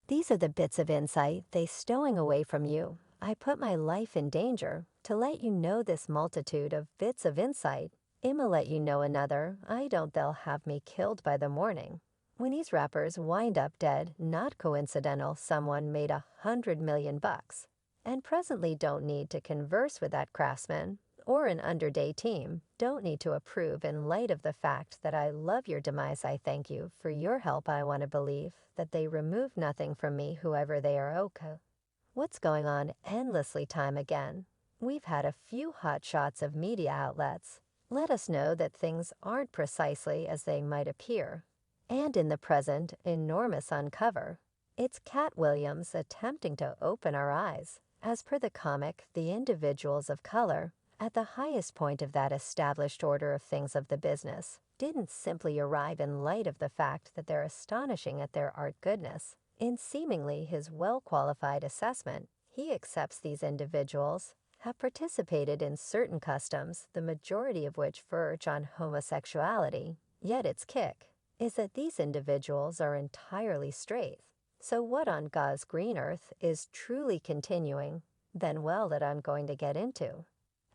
These are the bits of insight they stowing away from you. I put my life in danger to let you know this multitude of bits of insight. I'ma let you know another. I don't they'll have me killed by the morning. When these rappers wind up dead, not coincidental, someone made $100 million and presently don't need to converse with that craftsman or an underday team, don't need to approve in light of the fact that I love your demise. I thank you for your help. I want to believe that they remove nothing from me, whoever they are. Okay. What's going on endlessly time again? We've had a few hot shots of media outlets let us know that things aren't precisely as they might appear. And in the present enormous uncover, it's Katt Williams attempting to open our eyes. As per the comic, the individuals of color, at the highest point of that established order of things of the business, didn't simply arrive in light of the fact that they're astonishing at their art goodness. In seemingly his well-qualified assessment, he accepts these individuals have participated in certain customs, the majority of which verge on homosexuality. Yet its kick is that these individuals are entirely straight. So what on God's green earth is truly continuing, then well that I'm going to get into.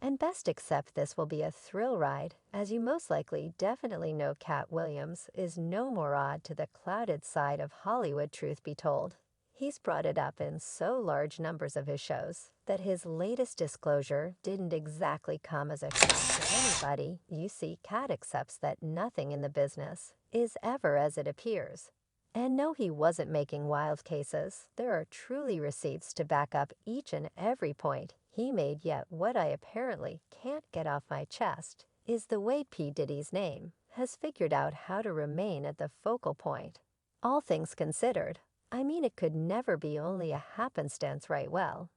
And best accept this will be a thrill ride, as you most likely definitely know Katt Williams is no more odd to the clouded side of Hollywood, truth be told. He's brought it up in so large numbers of his shows that his latest disclosure didn't exactly come as a shock to anybody. You see, Katt accepts that nothing in the business is ever as it appears. And no, he wasn't making wild cases. There are truly receipts to back up each and every point he made. Yet what I apparently can't get off my chest is the way P. Diddy's name has figured out how to remain at the focal point. All things considered, I mean, it could never be only a happenstance, right? Well,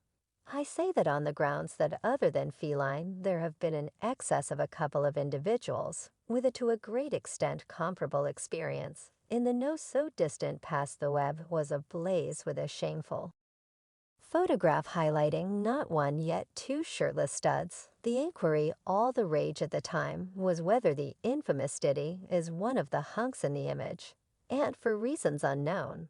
I say that on the grounds that other than feline, there have been an excess of a couple of individuals with a to a great extent comparable experience in the no so distant past. The web was ablaze with a shameful photograph highlighting not one yet two shirtless studs. The inquiry, all the rage at the time, was whether the infamous Diddy is one of the hunks in the image, and for reasons unknown,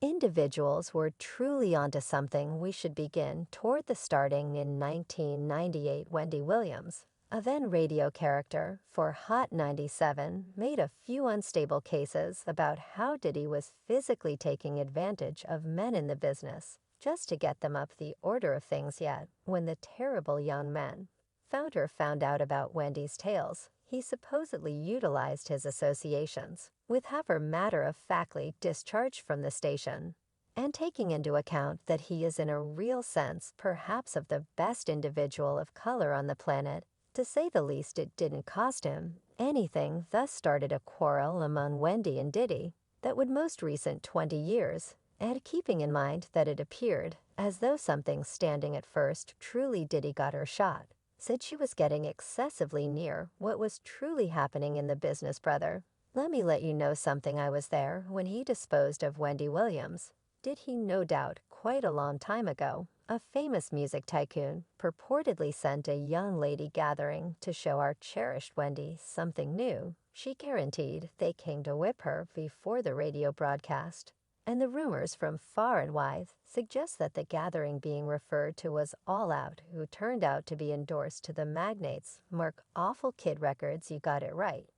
individuals were truly onto something. We should begin toward the starting in 1998. Wendy Williams, a then radio character for Hot 97, made a few unstable cases about how Diddy was physically taking advantage of men in the business just to get them up the order of things. Yet, when the terrible young men found out about Wendy's tales, he supposedly utilized his associations with her matter-of-factly discharged from the station. And taking into account that he is in a real sense perhaps of the best individual of color on the planet, to say the least, it didn't cost him anything. Thus started a quarrel among Wendy and Diddy that would most recent 20 years, and keeping in mind that it appeared as though something standing at first truly Diddy got her shot, said she was getting excessively near what was truly happening in the business. Brother, let me let you know something. I was there when he disposed of Wendy Williams. Did he? No doubt, quite a long time ago, a famous music tycoon purportedly sent a young lady gathering to show our cherished Wendy something new. She guaranteed they came to whip her before the radio broadcast. And the rumors from far and wide suggest that the gathering being referred to was All Out, who turned out to be endorsed to the magnates Mark Awful Kid Records. You got it right.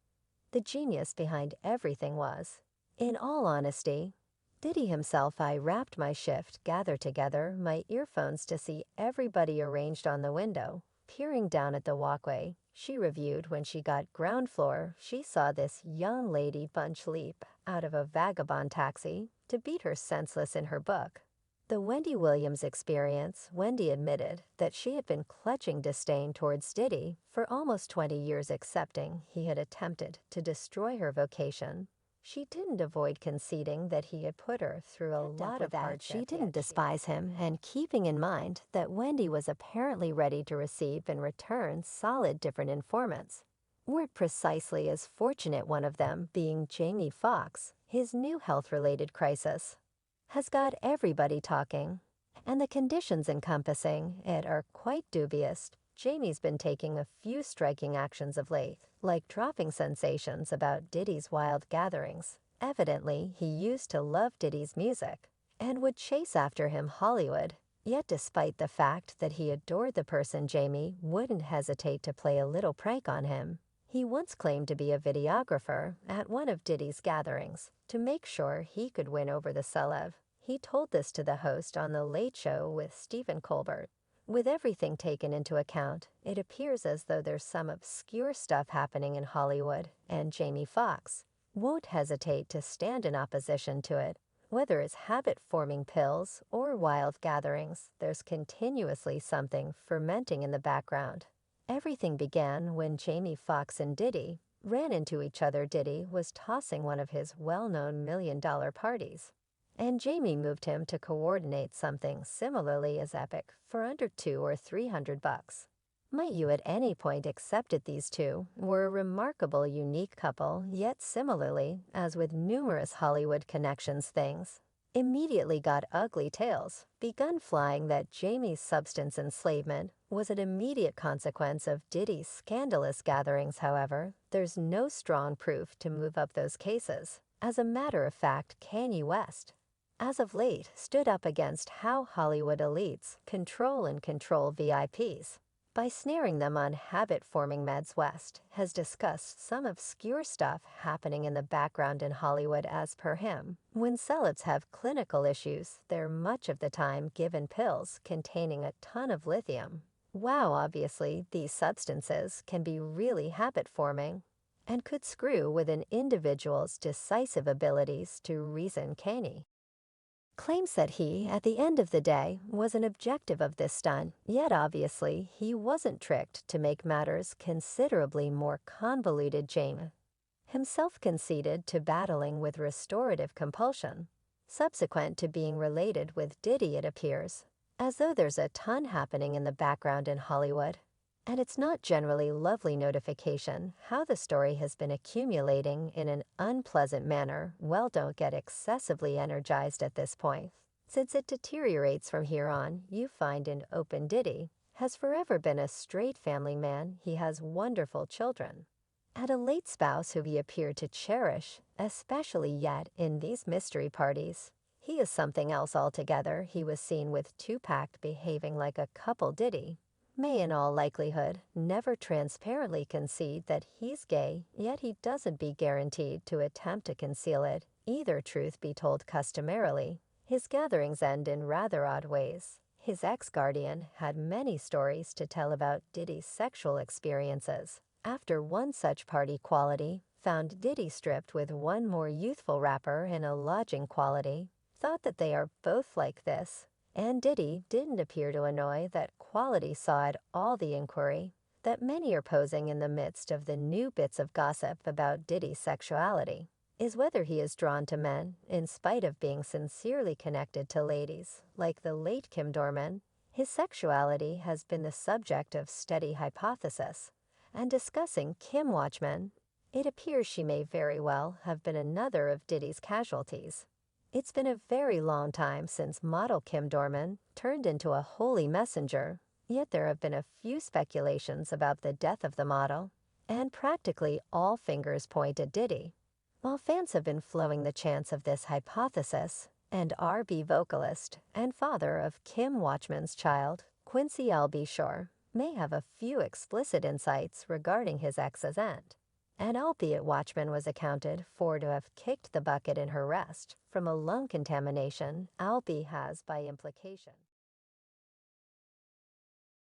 The genius behind everything was, in all honesty, Diddy himself. I wrapped my shift, gathered together my earphones to see everybody arranged on the window, peering down at the walkway. She reviewed when she got ground floor. She saw this young lady bunch leap out of a vagabond taxi to beat her senseless in her book. The Wendy Williams experience. Wendy admitted that she had been clutching disdain towards Diddy for almost 20 years, accepting he had attempted to destroy her vocation. She didn't avoid conceding that he had put her through a lot of hardship. She didn't despise him, and keeping in mind that Wendy was apparently ready to receive in return solid different informants, weren't precisely as fortunate, one of them being Jamie Foxx. His new health-related crisis has got everybody talking, and the conditions encompassing it are quite dubious. Jamie's been taking a few striking actions of late, like dropping sensations about Diddy's wild gatherings. Evidently, he used to love Diddy's music, and would chase after him Hollywood. Yet despite the fact that he adored the person, Jamie wouldn't hesitate to play a little prank on him. He once claimed to be a videographer at one of Diddy's gatherings to make sure he could win over the celeb. He told this to the host on The Late Show with Stephen Colbert. With everything taken into account, it appears as though there's some obscure stuff happening in Hollywood, and Jamie Foxx won't hesitate to stand in opposition to it. Whether it's habit-forming pills or wild gatherings, there's continuously something fermenting in the background. Everything began when Jamie Foxx and Diddy ran into each other. Diddy was tossing one of his well-known million-dollar parties, and Jamie moved him to coordinate something similarly as epic for under $200 or $300. Might you at any point accept it these two were a remarkable unique couple, yet similarly, as with numerous Hollywood connections, things immediately got ugly tales begun flying that Jamie's substance enslavement was an immediate consequence of Diddy's scandalous gatherings. However, there's no strong proof to move up those cases. As a matter of fact, Kanye West, as of late, stood up against how Hollywood elites control VIPs. By snaring them on habit-forming meds, West has discussed some obscure stuff happening in the background in Hollywood. As per him, when celebs have clinical issues, they're much of the time given pills containing a ton of lithium. Wow, obviously, these substances can be really habit-forming and could screw with an individual's decisive abilities to reason. Kanye claims that he, at the end of the day, was an objective of this stunt, yet obviously he wasn't tricked. To make matters considerably more convoluted, Jamie himself conceded to battling with restorative compulsion. Subsequent to being related with Diddy, it appears as though there's a ton happening in the background in Hollywood. And it's not generally lovely notification how the story has been accumulating in an unpleasant manner. Well, don't get excessively energized at this point, since it deteriorates from here on. You find an open Diddy has forever been a straight family man. He has wonderful children and a late spouse who he appeared to cherish, especially yet in these mystery parties. He is something else altogether. He was seen with Tupac behaving like a couple. Diddy may in all likelihood never transparently concede that he's gay, yet he doesn't be guaranteed to attempt to conceal it either. Truth be told, customarily, his gatherings end in rather odd ways. His ex-guardian had many stories to tell about Diddy's sexual experiences. After one such party, Quality found Diddy stripped with one more youthful rapper in a lodging. Quality thought that they are both like this, and Diddy didn't appear to annoy that Quality saw it all. The inquiry that many are posing in the midst of the new bits of gossip about Diddy's sexuality is whether he is drawn to men in spite of being sincerely connected to ladies like the late Kim Dorman. His sexuality has been the subject of steady hypothesis and discussing. Kim Watchman, it appears she may very well have been another of Diddy's casualties. It's been a very long time since model Kim Dorman turned into a holy messenger, yet there have been a few speculations about the death of the model, and practically all fingers point at Diddy. While fans have been flowing the chance of this hypothesis, and R&B vocalist and father of Kim Watchman's child, Quincy L.B. Shore, may have a few explicit insights regarding his ex's aunt. And albeit Watchman was accounted for to have kicked the bucket in her rest from a lung contamination, Albee has, by implication,